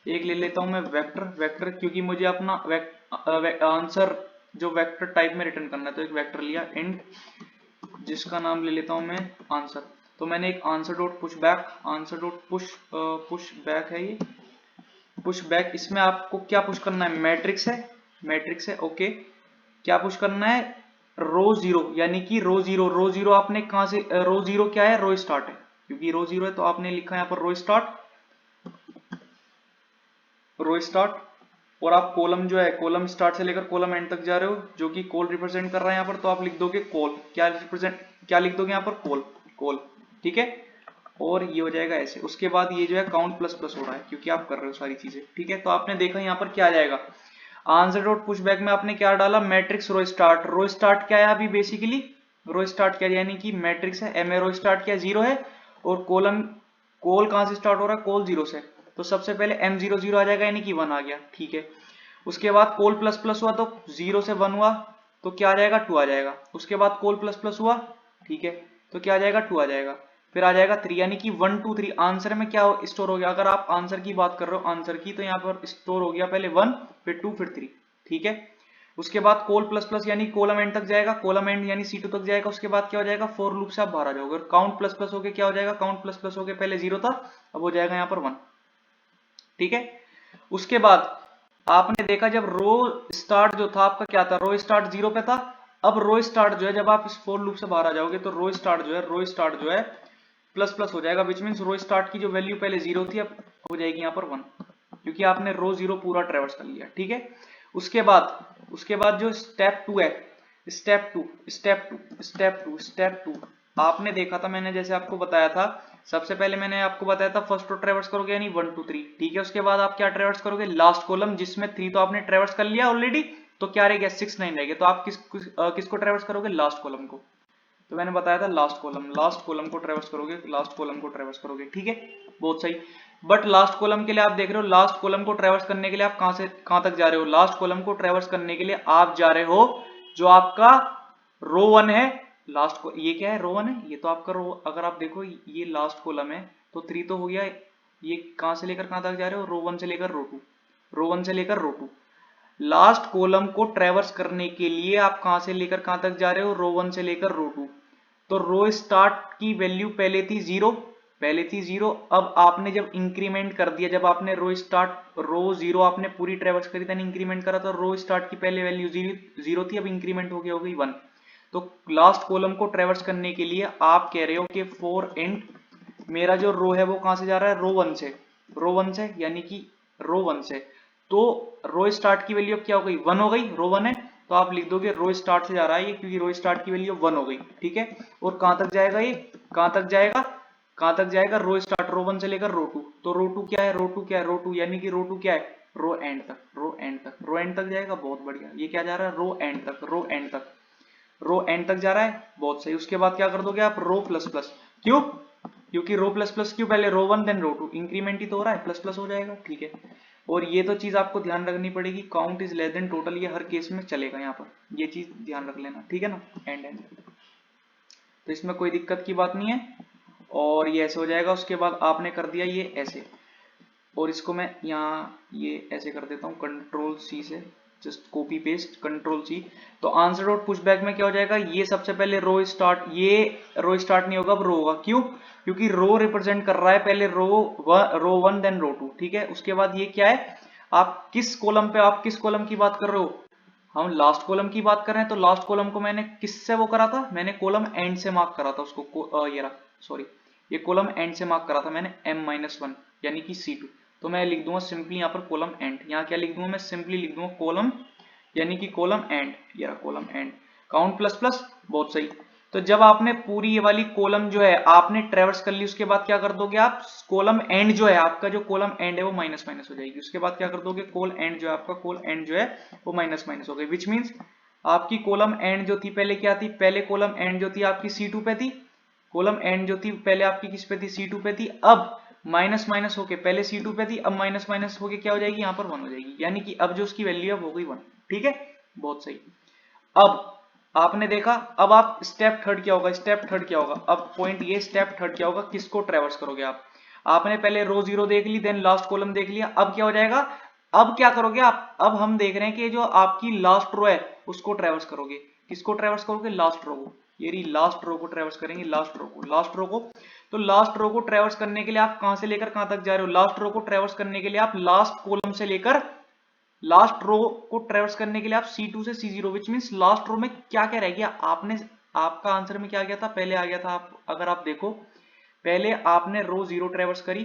एक ले लेता हूँ मैं वेक्टर, वेक्टर क्योंकि मुझे अपना आंसर जो वेक्टर टाइप में रिटर्न करना है, तो एक वेक्टर लिया इंड जिसका नाम ले लेता हूँ मैं आंसर, तो मैंने एक answer dot push back, answer dot push back है ये पुश बैक, इसमें आपको क्या पुश करना है, मैट्रिक्स है, मैट्रिक्स है, ओके, क्या पुश करना है रो 0, यानी कि रो 0, रो 0 आपने कहां से, रो 0 क्या है रो स्टार्ट है, क्योंकि रो 0 है तो आपने लिखा यहाँ पर रो स्टार्ट, रो स्टार्ट, और आप कॉलम जो है कॉलम स्टार्ट से लेकर कॉलम एंड तक जा रहे हो जो कि कॉल रिप्रेजेंट कर रहा है यहाँ पर, तो आप लिख दोगे कॉल, क्या रिप्रेजेंट क्या लिख दोगे यहाँ पर कॉल, कॉल, ठीक है, और ये हो जाएगा ऐसे। उसके बाद ये जो है काउंट प्लस प्लस हो रहा है क्योंकि आप कर रहे हो सारी चीजें, ठीक है। तो आपने देखा यहाँ पर क्या आ जाएगा, आंसर डॉट पुश बैक में आपने क्या डाला मैट्रिक्स रो स्टार्ट, रो स्टार्ट क्या है अभी बेसिकली, रो स्टार्ट क्या है यानी कि मैट्रिक्स है, एम ए रो स्टार्ट क्या 0 है, और कॉलम कॉल कहां से स्टार्ट हो रहा है कॉल 0 से, तो सबसे पहले m0 0 आ जाएगा यानी कि 1 आ गया, ठीक है। उसके बाद कॉल प्लस प्लस हुआ तो 0 से 1 हुआ तो क्या आ जाएगा 2 आ जाएगा, उसके बाद कॉल प्लस प्लस हुआ, ठीक है, तो क्या आ जाएगा 2 आ जाएगा, फिर आ जाएगा 3, यानी कि 1 2 3 आंसर में क्या स्टोर हो गया। अगर आप आंसर की बात कर रहे हो आंसर की, तो यहाँ पर स्टोर हो गया पहले 1 फिर 2 फिर 3, ठीक है। उसके बाद कोल प्लस प्लस यानी कोलम एंड तक जाएगा, कोलम एंड यानी C2 तक जाएगा। उसके बाद क्या हो जाएगा, फॉर लूप से आप बाहर आ जाओगे और काउंट प्लस प्लस होके क्या हो जाएगा, काउंट प्लस प्लस होके पहले 0 था, अब हो जाएगा यहाँ पर 1, ठीक है। उसके बाद आपने देखा जब रो स्टार्ट जो था आपका क्या था, रो स्टार्ट 0 पे था। अब रो स्टार्ट जो है, जब आप इस फॉर लूप से बाहर आ जाओगे तो रो स्टार्ट जो है प्लस प्लस हो जाएगा, विच मीन्स रो स्टार्ट की जो वैल्यू पहले 0 थी अब हो जाएगी यहाँ पर 1, क्योंकि आपने रो 0 पूरा ट्रेवर्स कर लिया, ठीक है। उसके बाद जो स्टेप 2 है, स्टेप टू आपने देखा था, मैंने जैसे आपको बताया था, सबसे पहले मैंने आपको बताया था फर्स्ट रो ट्रेवर्स करोगे यानी 1 2 3, ठीक है। उसके बाद आप क्या ट्रेवर्स करोगे, लास्ट कॉलम, जिसमें 3 तो आपने ट्रेवर्स कर लिया ऑलरेडी, तो क्या रह गया 6 9 रह गया, तो आप किसको ट्रेवर्स करोगे, लास्ट कॉलम को। तो मैंने बताया था लास्ट कॉलम को ट्रेवर्स करोगे, ठीक है, बहुत सही। बट लास्ट कॉलम के लिए आप देख रहे हो, लास्ट कॉलम को ट्रेवर्स करने के लिए आप कहां से कहां तक जा रहे हो, लास्ट कॉलम को ट्रेवर्स करने के लिए आप जा रहे हो जो आपका रो 1 है, लास्ट को ये क्या है, रो 1 है, ये तो आपका रो, अगर आप देखो ये लास्ट कॉलम है तो 3 तो हो गया, ये कहां से लेकर कहां तक जा रहे हो, रो 1 से लेकर रो 2, लास्ट कॉलम को ट्रेवर्स करने के लिए आप कहां से लेकर कहां तक जा रहे हो, रो 1 से लेकर रो 2। तो रो स्टार्ट की वैल्यू पहले थी 0, अब आपने जब इंक्रीमेंट कर दिया, जब आपने रो 0 आपने पूरी ट्रेवर्स करी, देन इंक्रीमेंट करा, तो रो स्टार्ट की पहले वैल्यू 0 थी, अब इंक्रीमेंट हो गया, हो गई 1। तो लास्ट कॉलम को ट्रेवर्स करने के लिए आप कह रहे हो कि फॉर एंड मेरा जो रो है वो कहां से जा रहा है, रो 1 से यानी कि रो 1 से, तो रो स्टार्ट की वैल्यू क्या हो गई, 1 हो गई, रो 1 है तो आप लिख दोगे रो स्टार्ट से जा रहा है ये, क्योंकि रो स्टार्ट की वैल्यू 1 हो गई, ठीक है। और कहां तक जाएगा ये, कहां तक जाएगा, रो स्टार्ट रो 1 से लेकर रो 2, तो रो 2 क्या है, रो 2 यानी कि रो 2 क्या है, रो एंड तक जाएगा, बहुत बढ़िया। ये क्या जा रहा है, रो एंड तक जा रहा है, बहुत सही। उसके बाद क्या कर दोगे आप, रो प्लस प्लस, क्यों, क्योंकि रो प्लस प्लस क्यों, पहले रो 1 देन रो 2, इंक्रीमेंट ही तो हो रहा है, प्लस प्लस हो जाएगा, ठीक है। और ये तो चीज आपको ध्यान रखनी पड़ेगी, count is less than total, ये हर केस में चलेगा, यहाँ पर ये चीज ध्यान रख लेना, ठीक है ना, एंड तो इसमें कोई दिक्कत की बात नहीं है। और ये ऐसे हो जाएगा। उसके बाद आपने कर दिया ये ऐसे, और इसको मैं यहाँ ये ऐसे कर देता हूँ, कंट्रोल सी से just copy paste, control C. तो आंसर डॉट पुशबैक में क्या हो जाएगा, ये सबसे पहले रो स्टार्ट, ये रो स्टार्ट नहीं होगा, अब रो होगा, क्यों, क्योंकि रो रिप्रेजेंट कर रहा है पहले रो 1 देन रो 2, ठीक है। उसके बाद ये क्या है, आप किस कॉलम की बात कर रहे हो, हम लास्ट कॉलम की बात कर रहे हैं, तो लास्ट कॉलम को मैंने किससे वो करा था, मैंने कॉलम एंड से मार्क करा था उसको, ये कॉलम एंड से मार्क करा था मैंने m-1 यानी कि C2। तो मैं लिख दूंगा सिंपली यहाँ पर कॉलम एंड, यहाँ क्या लिख दूंगा, मैं सिंपली लिख दूंगा कॉलम यानी कि कॉलम एंड, ये रहा column and, count plus plus, बहुत सही। तो जब आपने पूरी ये वाली कॉलम जो है आपने ट्रेवर्स कर ली, उसके बाद क्या कर दोगे आप, कॉलम एंड जो है आपका, जो कॉलम एंड है वो माइनस माइनस हो जाएगी। उसके बाद क्या कर दोगे, कॉल एंड जो है आपका, कॉल एंड जो है वो माइनस माइनस हो गई, विच मीन्स आपकी कॉलम एंड जो थी पहले क्या थी, पहले कॉलम एंड जो थी आपकी C2 पे थी, कॉलम एंड जो थी पहले आपकी किस पे थी, C2 पे थी, अब माइनस माइनस होके पहले C2 पे थी, अब माइनस माइनस होके क्या हो जाएगी, यहाँ पर 1 हो जाएगी, यानी कि अब जो उसकी वैल्यू है वो हो गई 1, ठीक है, बहुत सही। अब आपने देखा, अब आप स्टेप थर्ड क्या होगा, अब पॉइंट ये, स्टेप थर्ड क्या होगा, किसको ट्रेवर्स करोगे आप, आपने पहले रो 0 देख ली, देन लास्ट कॉलम देख लिया, अब क्या हो जाएगा, अब क्या करोगे आप, अब हम देख रहे हैं कि जो आपकी लास्ट रो है उसको ट्रेवर्स करोगे, किसको ट्रेवर्स करोगे, लास्ट रो को, ये रही लास्ट रो को ट्रेवर्स करेंगे, लास्ट रो को। तो लास्ट रो को ट्रेवर्स करने के लिए आप कहां से लेकर कहां तक जा रहे हो, लास्ट रो को ट्रेवर्स करने के लिए आप लास्ट कॉलम से लेकर लास्ट रो को ट्रेवर्स करने के लिए आप C2 से C0, which means last row में क्या क्या रह गया, आपने आपका आंसर में क्या गया था, पहले आ गया था, आप अगर आप देखो पहले आपने रो 0 ट्रेवर्स करी,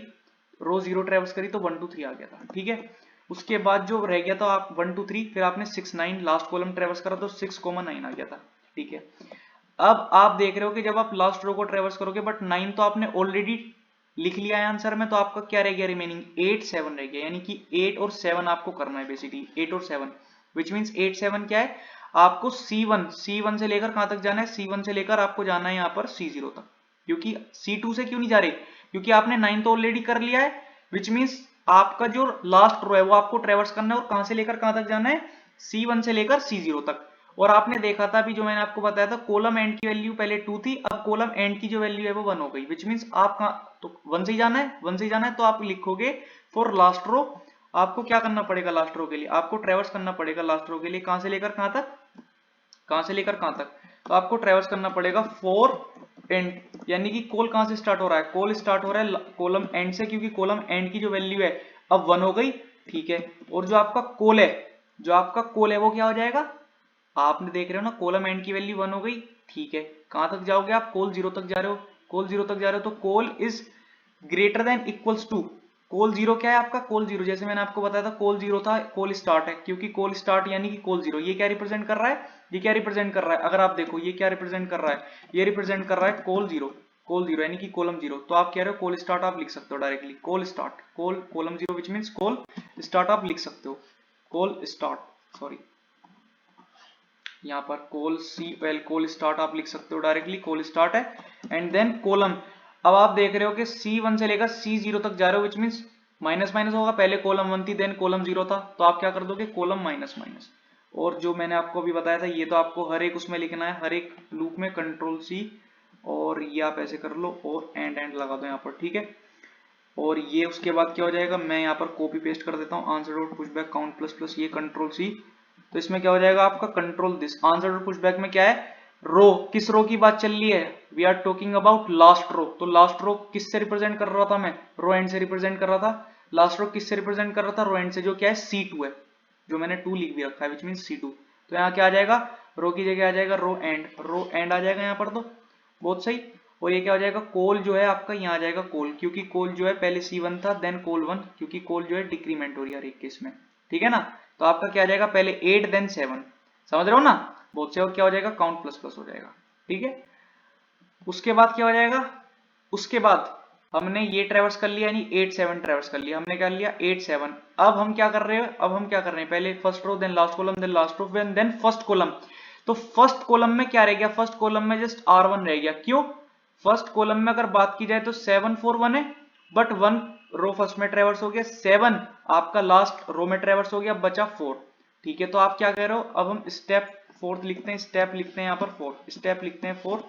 तो 1 2 3 आ गया था, ठीक है। उसके बाद जो रह गया था आप 1 2 3, फिर आपने 6 9 लास्ट कॉलम ट्रेवर्स करा तो 6 9 आ गया था, ठीक है। अब आप देख रहे हो कि जब आप लास्ट रो को ट्रेवर्स करोगे, बट 9 तो आपने ऑलरेडी लिख लिया है आंसर में, तो आपका क्या रह गया रिमेनिंग, 8 7 रह गया, यानी कि 8 और 7 आपको करना है बेसिकली, 8 और 7, विच मींस 8 7 क्या है, आपको C1 से लेकर कहां तक जाना है, C1 से लेकर आपको जाना है यहाँ पर C0 तक, क्योंकि C2 से क्यों नहीं जा रहे, क्योंकि आपने 9 तो ऑलरेडी कर लिया है, विच मींस आपका जो लास्ट रो है वो आपको ट्रेवर्स करना है, और कहां से लेकर कहां तक जाना है, C1 से लेकर C0 तक। और आपने देखा था अभी जो मैंने आपको बताया था, कॉलम एंड की वैल्यू पहले 2 थी, अब कॉलम एंड की जो वैल्यू है वो 1 हो गई, विच मीन्स आप तो 1 से ही जाना है, 1 से ही जाना है, तो आप लिखोगे फॉर लास्ट रो। आपको क्या करना पड़ेगा लास्ट रो के लिए, आपको ट्रेवर्स करना पड़ेगा लास्ट रो के लिए, कहां से लेकर कहां तक, कहां से लेकर कहां तक, तो आपको ट्रेवर्स करना पड़ेगा फॉर एंड, यानी कि कॉल कहां से स्टार्ट हो रहा है, कॉल स्टार्ट हो रहा है कॉलम एंड से, क्योंकि कॉलम एंड की जो वैल्यू है अब 1 हो गई, ठीक है। और जो आपका कॉल है, जो आपका कॉल है वो क्या हो जाएगा, आपने देख रहे हो ना कॉलम एंड की वैल्यू 1 हो गई, ठीक है। कहां तक जाओगे आप, कॉल 0 तक जा रहे हो, कॉल 0 तक जा रहे हो, तो col is greater than equals to, col 0 क्या है आपका, कॉल 0 जैसे मैंने आपको बताया था कॉल 0 था, कॉल स्टार्ट है, क्योंकि कॉल स्टार्ट यानी कि कॉल 0, ये क्या रिप्रेजेंट कर रहा है, ये क्या रिप्रेजेंट कर रहा है, अगर आप देखो ये क्या रिप्रेजेंट कर रहा है, ये रिप्रेजेंट कर रहा है कॉल 0, कॉल 0 यानी कि कॉलम 0, तो आप कह रहे हो कॉल स्टार्ट आप लिख सकते हो directly, call start, call column 0 which means call start आप लिख सकते हो, कॉल स्टार्ट, सॉरी यहाँ पर कॉल कॉल स्टार्ट आप लिख सकते हो डायरेक्टली, कॉल स्टार्ट है, एंड देन कॉलम, अब आप देख रहे हो कि C1 से लेकर C0 तक जा रहे हो, विच मीन्स माइनस माइनस होगा, पहले कॉलम 1 थी देन कॉलम 0 था, तो आप क्या कर दोगे कॉलम माइनस माइनस, और जो मैंने आपको अभी बताया था ये तो आपको हर एक उसमें लिखना है, हर एक लूप में कंट्रोल C, और ये आप ऐसे कर लो और एंड लगा दो यहाँ पर, ठीक है। और ये उसके बाद क्या हो जाएगा, मैं यहाँ पर कॉपी पेस्ट कर देता हूँ, answer dot pushback count plus plus ये कंट्रोल C, तो इसमें क्या हो जाएगा आपका control this, answer dot pushback में क्या है, रो, किस रो की बात चल रही है, we are talking about last row, तो लास्ट रो किससे रिप्रेजेंट कर रहा था मैं, रो एंड से रिप्रेजेंट कर रहा था, लास्ट रो किससे रिप्रेजेंट कर रहा था, रो एंड से, जो क्या है C2 है, जो मैंने 2 लिख भी रखा है, विच मीन C2, तो यहाँ क्या आ जाएगा, रो की जगह आ जाएगा रो एंड आ जाएगा यहाँ पर, तो बहुत सही। और ये क्या हो जाएगा, कोल जो है आपका यहाँ आ जाएगा कोल, क्योंकि कोल जो है पहले C1 था देन कोल 1, क्योंकि कोल जो है डिक्रीमेंट हो रही है हर एक केस में, ठीक है ना। तो आपका क्या आ जाएगा, पहले 8 देन 7, समझ रहे हो ना, बहुत से, और क्या हो जाएगा काउंट प्लस प्लस हो जाएगा, ठीक है। उसके बाद क्या हो जाएगा, उसके बाद हमने ये ट्रेवर्स कर लिया, यानी 8 7 ट्रेवर्स कर लिया, हमने क्या लिया 8 7, अब हम क्या कर रहे हैं, अब हम क्या कर रहे हैं, पहले first row then last column then last row then first column, तो फर्स्ट कॉलम में क्या रह गया, फर्स्ट कॉलम में जस्ट R1 रह गया, क्यों, फर्स्ट कॉलम में अगर बात की जाए तो 7 4 1 है, बट 1 रो फर्स्ट में ट्रेवर्स हो गया, 7 आपका लास्ट रो में ट्रेवर्स हो गया, बचा 4, ठीक है। तो आप क्या कह रहे हो, अब हम स्टेप फोर्थ लिखते हैं, स्टेप लिखते हैं यहाँ पर 4, स्टेप लिखते हैं 4,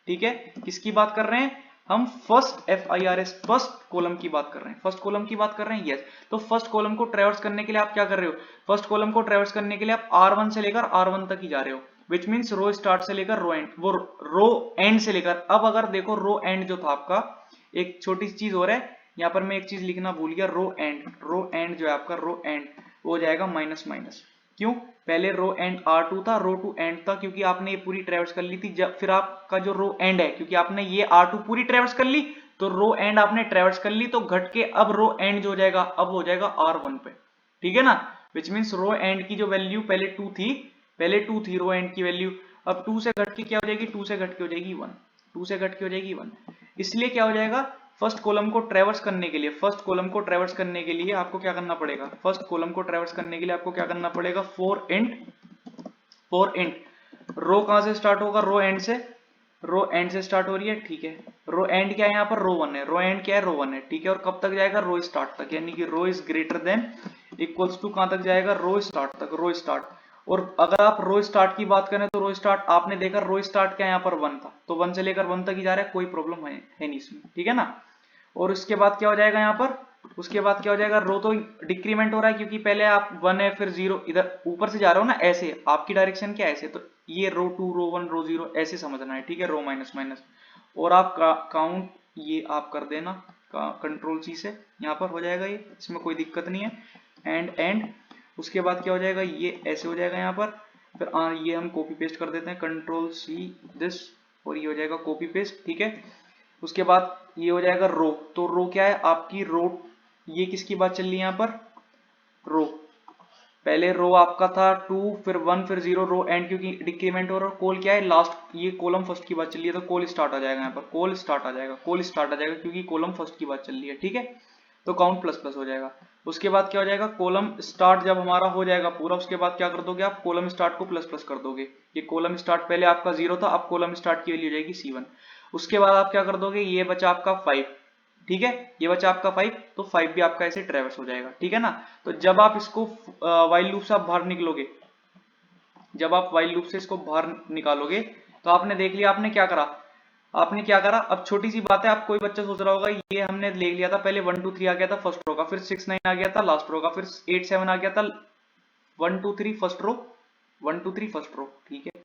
ठीक है। किसकी बात कर रहे हैं हम, फर्स्ट FIRS फर्स्ट कॉलम की बात कर रहे हैं, फर्स्ट कॉलम की बात कर रहे हैं, यस। तो फर्स्ट कॉलम को ट्रेवर्स करने के लिए आप क्या कर रहे हो, फर्स्ट कॉलम को ट्रेवर्स करने के लिए आप R1 से लेकर R1 तक ही जा रहे हो, विच मीन्स रो स्टार्ट से लेकर रो एंड, वो रो एंड से लेकर, अब अगर देखो रो एंड जो था आपका, एक छोटी सी चीज हो रहा है यहाँ पर, मैं एक चीज लिखना भूल गया, रो एंड जो है आपका, रो एंड वो हो जाएगा माइनस माइनस, क्यों, पहले रो एंड R2 था, रो टू एंड था, क्योंकि आपने ये पूरी ट्रेवर्स कर ली थी, जब फिर आपका जो रो एंड है, क्योंकि आपने ये R2 पूरी ट्रेवर्स कर ली, तो रो एंड आपने ट्रेवर्स कर ली, तो घट के अब रो एंड जो हो जाएगा, अब हो जाएगा R1 पे, ठीक है ना, विच मीन्स रो एंड की जो वैल्यू पहले 2 थी, पहले 2 थी रो एंड की वैल्यू, अब 2 से घट के क्या हो जाएगी, 2 से घट के हो जाएगी 1, 2 से घट के हो जाएगी 1, इसलिए क्या हो जाएगा, फर्स्ट कॉलम को ट्रेवर्स करने के लिए, फर्स्ट कॉलम को ट्रेवर्स करने के लिए आपको क्या करना पड़ेगा, फर्स्ट कॉलम को ट्रेवर्स करने के लिए आपको क्या करना पड़ेगा, 4 इंट रो कहां से स्टार्ट होगा, रो एंड से, रो एंड से स्टार्ट हो रही है, ठीक है। रो एंड क्या है यहाँ पर, रो 1 है, रो एंड क्या है, रो 1 है, ठीक है। और कब तक जाएगा, रो स्टार्ट तक, यानी कि row is greater than equals to कहां तक जाएगा, रो स्टार्ट तक, रो स्टार्ट। और अगर आप रो स्टार्ट की बात करें तो रो स्टार्ट आपने देखा, रो स्टार्ट क्या यहाँ पर 1 था, तो 1 से लेकर 1 तक ही जा रहा है, कोई प्रॉब्लम है नहीं इसमें, ठीक है ना। और उसके बाद क्या हो जाएगा यहाँ पर, उसके बाद क्या हो जाएगा, रो तो डिक्रीमेंट हो रहा है, क्योंकि पहले आप 1 है फिर 0, इधर ऊपर से जा रहे हो ना, ऐसे आपकी डायरेक्शन क्या ऐसे, तो ये रो 2 रो 1 रो 0 ऐसे समझना है, ठीक है, रो माइनस माइनस। और आप काउंट ये आप कर देना कंट्रोल C से, यहाँ पर हो जाएगा ये, इसमें कोई दिक्कत नहीं है, एंड उसके बाद क्या हो जाएगा, ये ऐसे हो जाएगा यहाँ पर, फिर ये हम कॉपी पेस्ट कर देते हैं, कंट्रोल C दिस, और ये हो जाएगा कॉपी पेस्ट, ठीक है। उसके बाद ये हो जाएगा रो, तो रो क्या है आपकी, रो ये किसकी बात चल रही है यहाँ पर, रो, पहले रो आपका था 2 फिर 1 फिर 0, रो एंड क्योंकि डिक्रीमेंट हो रहा है, कॉल क्या है लास्ट, ये कॉलम फर्स्ट की बात चल रही है, तो कॉल स्टार्ट आ जाएगा यहाँ पर, कॉल स्टार्ट आ जाएगा, कॉल स्टार्ट आ जाएगा, क्योंकि कॉलम फर्स्ट की बात चल रही है, ठीक है। तो काउंट प्लस प्लस हो जाएगा। उसके बाद क्या हो जाएगा, कॉलम स्टार्ट जब हमारा हो जाएगा पूरा, उसके बाद क्या कर दोगे आप, कॉलम स्टार्ट को प्लस प्लस कर दोगे, ये कॉलम स्टार्ट पहले आपका 0 था, अब कॉलम स्टार्ट की वैल्यू हो जाएगी C1। उसके बाद आप क्या कर दोगे, ये बचा आपका 5, ठीक है, ये बचा आपका 5, तो 5 भी आपका ऐसे ट्रेवर्स हो जाएगा, ठीक है ना। तो जब आप इसको व्हाइल लूप से आप बाहर निकलोगे, जब आप while लूप से इसको बाहर निकालोगे तो आपने देख लिया आपने क्या करा, अब छोटी सी बात है, आप कोई बच्चा सोच रहा होगा ये हमने ले लिया था, पहले 1 2 3 आ गया था फर्स्ट रो का, फिर 6 9 आ गया था लास्ट रो का, फिर 8 7 आ गया था 1 2 3 फर्स्ट रो, 1 2 3 फर्स्ट रो, ठीक है।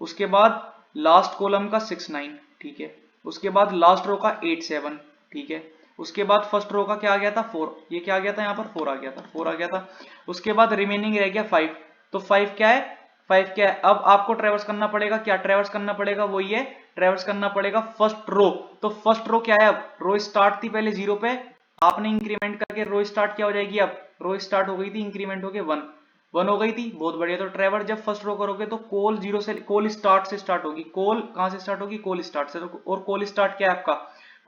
उसके बाद लास्ट कॉलम का 6 9, ठीक है। उसके बाद लास्ट रो का 8 7, ठीक है। उसके बाद फर्स्ट रो का क्या आ गया था 4, ये क्या आ गया था यहाँ पर 4 आ गया था, 4 आ गया था। उसके बाद रिमेनिंग रह गया 5, तो 5 क्या है, 5 क्या है, अब आपको ट्रेवर्स करना पड़ेगा, क्या ट्रेवर्स करना पड़ेगा, वही है ट्रेवर्स करना पड़ेगा फर्स्ट रो। तो फर्स्ट रो क्या है, अब रो स्टार्ट थी पहले 0 पे, आपने इंक्रीमेंट करके रो स्टार्ट क्या हो जाएगी, अब रो स्टार्ट हो गई थी, इंक्रीमेंट हो गए 1 हो गई थी, बहुत बढ़िया। तो ट्रेवर्स जब फर्स्ट रो करोगे तो कोल 0 से, कोल स्टार्ट से स्टार्ट होगी, कोल कहां से स्टार्ट होगी, कोल स्टार्ट से। और कोल स्टार्ट क्या है आपका,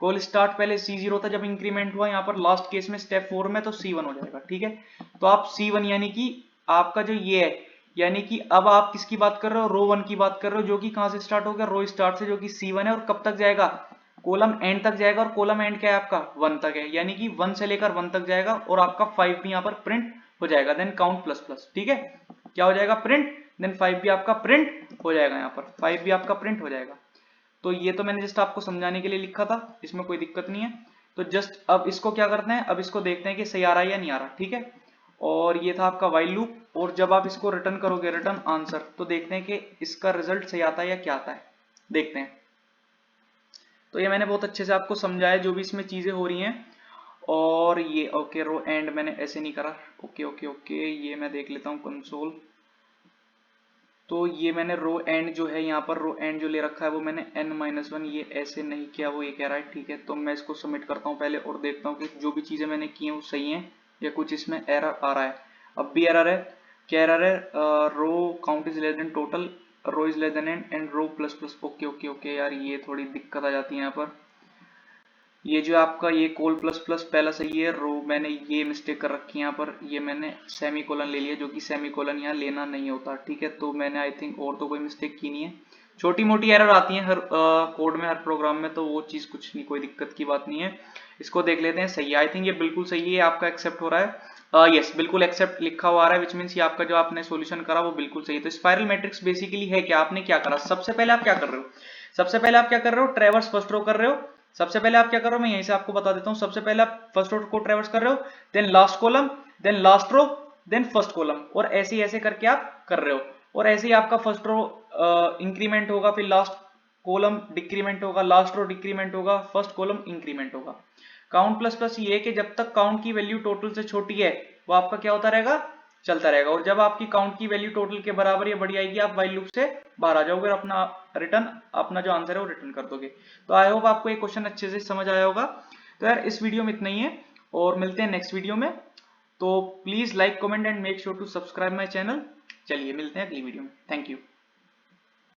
कोल स्टार्ट पहले C0 था, जब इंक्रीमेंट हुआ यहाँ पर लास्ट केस में स्टेप 4 में तो C1 हो जाएगा, ठीक है। तो आप C1 यानी कि आपका जो ये है, यानी कि अब आप किसकी बात कर रहे हो, रो 1 की बात कर रहे हो, जो कि कहां से स्टार्ट हो गया, रो स्टार्ट से, जो कि C1 है, और कब तक जाएगा, कॉलम एंड तक जाएगा, और कॉलम एंड क्या है आपका 1 तक है, यानी कि 1 से लेकर 1 तक जाएगा, और आपका 5 भी यहाँ पर प्रिंट हो जाएगा, देन काउंट प्लस प्लस, ठीक है। क्या हो जाएगा प्रिंट, देन 5 भी आपका प्रिंट हो जाएगा, यहाँ पर 5 भी आपका प्रिंट हो जाएगा। तो ये तो मैंने जस्ट आपको समझाने के लिए लिखा था, इसमें कोई दिक्कत नहीं है। तो जस्ट अब इसको क्या करते हैं, अब इसको देखते हैं कि सही आ रहा है या नहीं आ रहा, ठीक है। और ये था आपका while लूप, और जब आप इसको रिटर्न करोगे, रिटर्न आंसर, तो देखते हैं कि इसका रिजल्ट सही आता है या क्या आता है, देखते हैं। तो ये मैंने बहुत अच्छे से आपको समझाया जो भी इसमें चीजें हो रही हैं। और ये ओके, रो एंड मैंने ऐसे नहीं करा, ओके ओके ओके, ये मैं देख लेता हूँ कंसोल। तो ये मैंने रो एंड जो है, यहाँ पर रो एंड जो ले रखा है वो मैंने n-1 ये ऐसे नहीं किया, वो ये कह रहा है, ठीक है। तो मैं इसको सबमिट करता हूँ पहले, और देखता हूँ कि जो भी चीजें मैंने की हैं वो सही हैं या कुछ इसमें एरर आ रहा है। अब भी एरर है, क्या एरर है, row count is less than total, row is less than end row plus plus, okay okay okay यार, ये थोड़ी दिक्कत आ जाती है यहाँ पर। ये जो आपका ये कोल प्लस प्लस पहला सही है, रो मैंने ये मिस्टेक कर रखी है यहाँ पर, ये मैंने सेमी कोलन ले लिया, जो कि सेमी कोलन यहाँ लेना नहीं होता, ठीक है। तो मैंने आई थिंक और तो कोई मिस्टेक की नहीं है, छोटी मोटी एरर आती है हर कोड में, हर प्रोग्राम में, तो वो चीज कुछ नहीं, कोई दिक्कत की बात नहीं है। इसको देख लेते हैं, सही है, आई थिंक ये बिल्कुल सही है, आपका एक्सेप्ट हो रहा है, यस बिल्कुल एक्सेप्ट लिखा हुआ आ रहा है, विच मीन्स ये आपका जो आपने सोल्यूशन करा वो बिल्कुल सही है। तो स्पाइरल मैट्रिक्स बेसिकली है क्या, आपने क्या करा, सबसे पहले आप क्या कर रहे हो, सबसे पहले आप क्या कर रहे हो, ट्रेवर्स फर्स्ट रो कर रहे हो। सबसे पहले आप क्या कर रहे हो, मैं यहीं से आपको बता देता हूं, सबसे पहले आप फर्स्ट रो को ट्रेवर्स कर रहे हो, then last column, then last row, then first column, और ऐसे ही ऐसे करके आप कर रहे हो। और ऐसे ही आपका फर्स्ट रो इंक्रीमेंट होगा, फिर लास्ट कॉलम डिक्रीमेंट होगा, लास्ट रो डिक्रीमेंट होगा, फर्स्ट कॉलम इंक्रीमेंट होगा। काउंट प्लस प्लस ये है कि जब तक काउंट की वैल्यू टोटल से छोटी है वो आपका क्या होता रहेगा, चलता रहेगा, और जब आपकी काउंट की वैल्यू टोटल के बराबर या बड़ी आएगी, आप व्हाइल लूप से बाहर आ जाओगे और अपना रिटर्न, अपना जो आंसर है वो रिटर्न कर दोगे। तो आई होप आपको ये क्वेश्चन अच्छे से समझ आया होगा। तो यार इस वीडियो में इतना ही है, और मिलते हैं नेक्स्ट वीडियो में। तो please like comment and make sure to subscribe my channel. चलिए मिलते हैं अगली वीडियो में, थैंक यू।